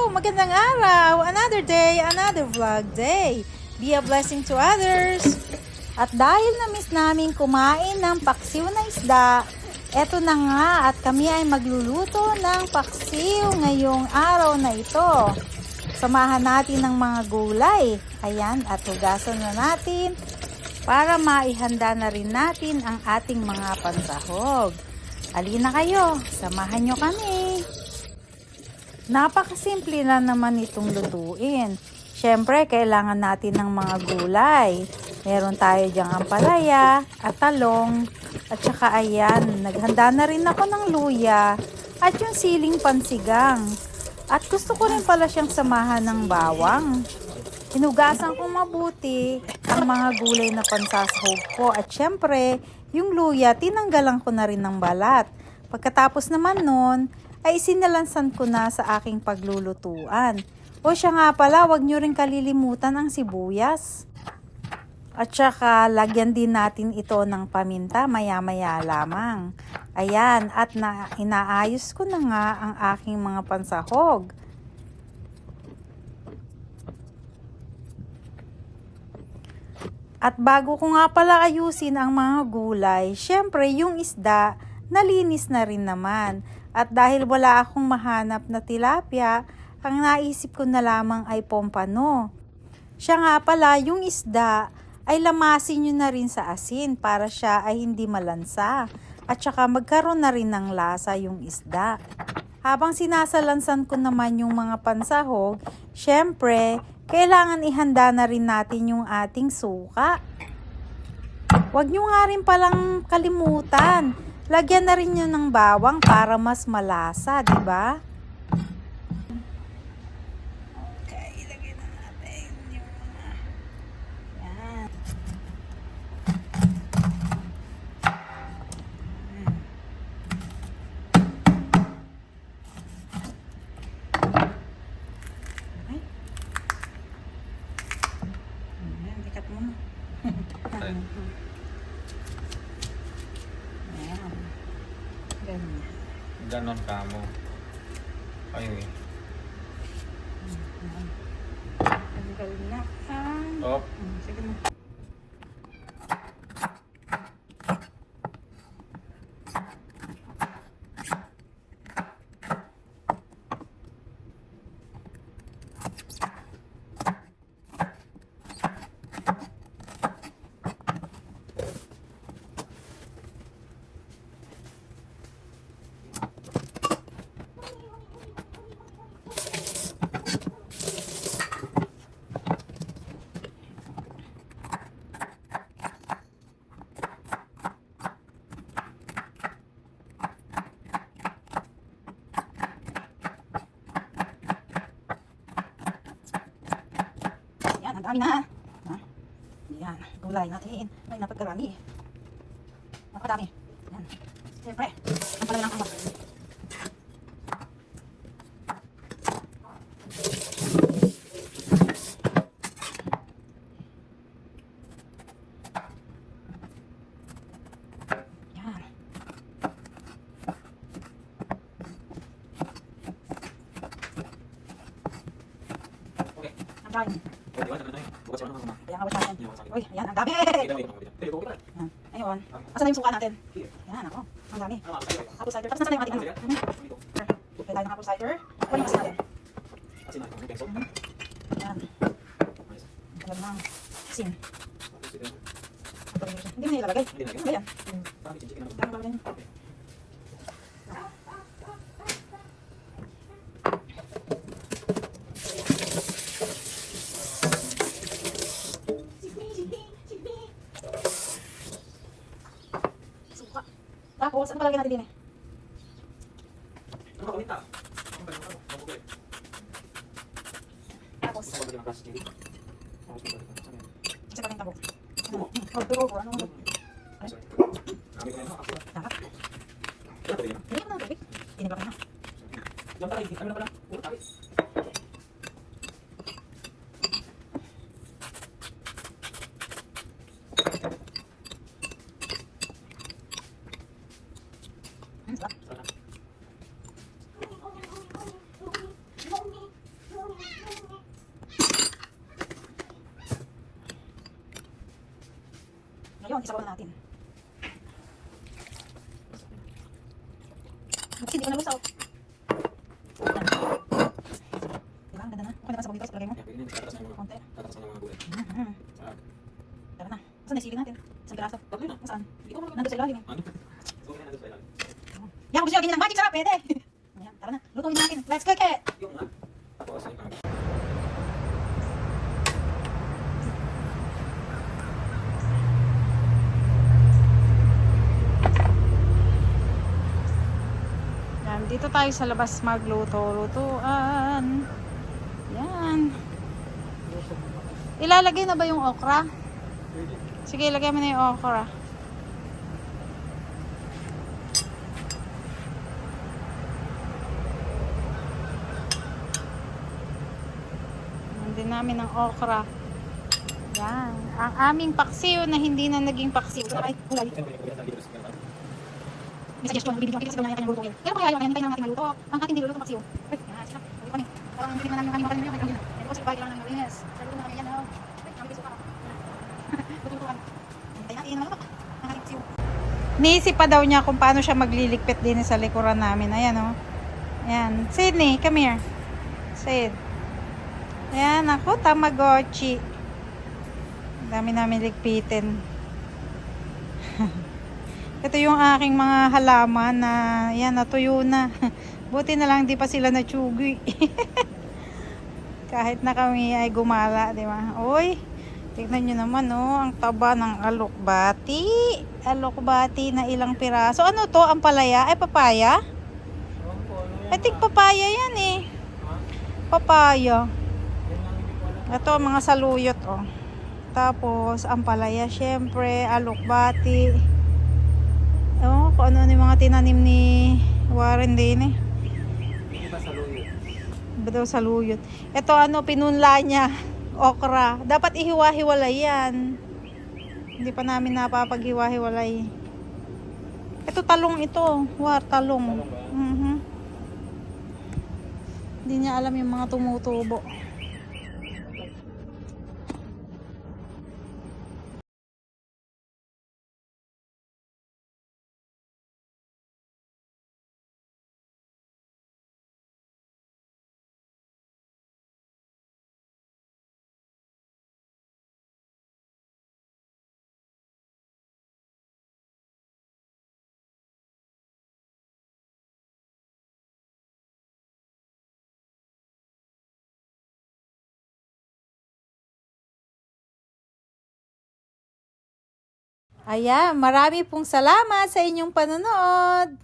Magandang araw! Another day, another vlog day. Be a blessing to others. At dahil na-miss namin kumain ng paksiw na isda, eto na nga at kami ay magluluto ng paksiw ngayong araw na ito. Samahan natin ng mga gulay. Ayan, at hugasan na natin para maihanda na rin natin ang ating mga pansahog. Halina kayo, samahan nyo kami. Napakasimple lang naman itong lutuin. Siyempre, kailangan natin ng mga gulay. Meron tayo diyang ampalaya at talong. At saka ayan, naghanda na rin ako ng luya at yung siling pansigang. At gusto ko rin pala siyang samahan ng bawang. Hinugasan kong mabuti ang mga gulay na pansasahog ko. At siyempre, yung luya, tinanggalan ko na rin ng balat. Pagkatapos naman nun, ay isinalansan ko na sa aking paglulutuan. O siya nga pala, huwag nyo rin kalilimutan ang sibuyas. At saka, lagyan din natin ito ng paminta maya-maya lamang. Ayan, at inaayos ko na nga ang aking mga pansahog. At bago ko nga pala ayusin ang mga gulay, syempre yung isda, nalinis na rin naman. At dahil wala akong mahanap na tilapia, ang naisip ko na lamang ay pompano. Siya nga pala, yung isda ay lamasin nyo na rin sa asin para siya ay hindi malansa. At saka magkaroon na rin ng lasa yung isda. Habang sinasalansan ko naman yung mga pansahog, syempre, kailangan ihanda na rin natin yung ating suka. Huwag nyo nga rin palang kalimutan. Lagyan na rin nyo ng bawang para mas malasa, di ba? Okay, lagyan na natin yung mga... Yan. Okay. Ayan, dikat mo na. Ganon ka mo. Ayun eh. Tanggal na. Oh. Sige na. Yan, ang dami na. Ha? Yan, gulay natin. Ay, napagkarami. Napakadami. Yan. Siyempre, ang pala lang ang yan. Okay. Ang dami. Di ba? Bukas naman naman. Kaya nga, natin. Uy, yan, ang dami. Yan. Ayun. Asan na yung suka natin? Yan, ako. Ang dami. Apple cider. Tapos nasa na yung ating ano? Kaya tayo ng apple cider. Ano yung asin natin? Yan. Alam ng asin. Hindi mo na ilalagay. Ano ba yan? Ano ba yan? Suka. Tapos, ano palagay natin din eh? Tapos, isa pa tayong tabok. Magturo ko, anong... Dapat. Hindi ko na ng tubig. Tinibak na. Yun, isabaw na natin. Kasi hindi ko nalusaw. Diba, ang ganda na. Okay na ba sa bawang lagay mo? Yeah, pwede na. Tatatas na yung mga. Konti. Tatatas na yung mga gulay. Sarap. Tara na. Saan na sili natin? Isang piraso. Tatlo na. Saan? Hindi ko Nandun sa ilalim eh. Ano? So, kaya nandun sa ilalim. Yan, kung gusto nyo lagyan ng magic sarap, pwede. Ayan, tara na. Lutuin natin. Let's cook it! Yung nga. Tapos, yung pang. Yan, dito tayo sa labas magluto-lutuan. Yan. Ilalagay na ba yung okra? Sige, ilagay mo na yung okra. Nandun namin ang okra. Yan. Ang aming paksiw na hindi na naging paksiw. Ay, kulay. May suggestion, bibigyan kita sa kanya kanyang lutuin. Pero kaya yun, kaya hintayin lang natin maluto. Ang ating niluluto paksiw. Ay, yan, sila. Ulit kami. Parang hindi na namin kami makalim yun. Ito kasi bagay lang ng malinis. Sabi ko namin yan, oh. Ay, kami kaso para. Lutuan. Hintayin natin maluto. Ang ating paksiw. Niisip pa daw niya kung paano siya magliligpit din sa likuran namin. Ayan, oh. Ayan. Sydney, come here. Sid. Ayan, ako, Tamagotchi. Ang dami namin ligpitin. Ito yung aking mga halaman na yan, natuyo na. Buti na lang di pa sila natsugi. Kahit na kami ay gumala, di ba? Uy, tignan nyo naman, oh, ang taba ng alokbati. Alokbati na ilang piraso. Ano to? Ampalaya? Ay, papaya? I think papaya yan eh. Papaya. Ito, mga saluyot, oh. Tapos, ampalaya, syempre, alokbati. Oh, kung ano yung mga tinanim ni Warren din eh. Hindi pa saluyot. Ba daw saluyot. Ito ano, pinunla niya. Okra. Dapat ihiwa-hiwalay yan. Hindi pa namin napapaghiwa-hiwalay. Ito talong ito. Talong. Hindi niya alam yung mga tumutubo. Ayan, marami pong salamat sa inyong panonood.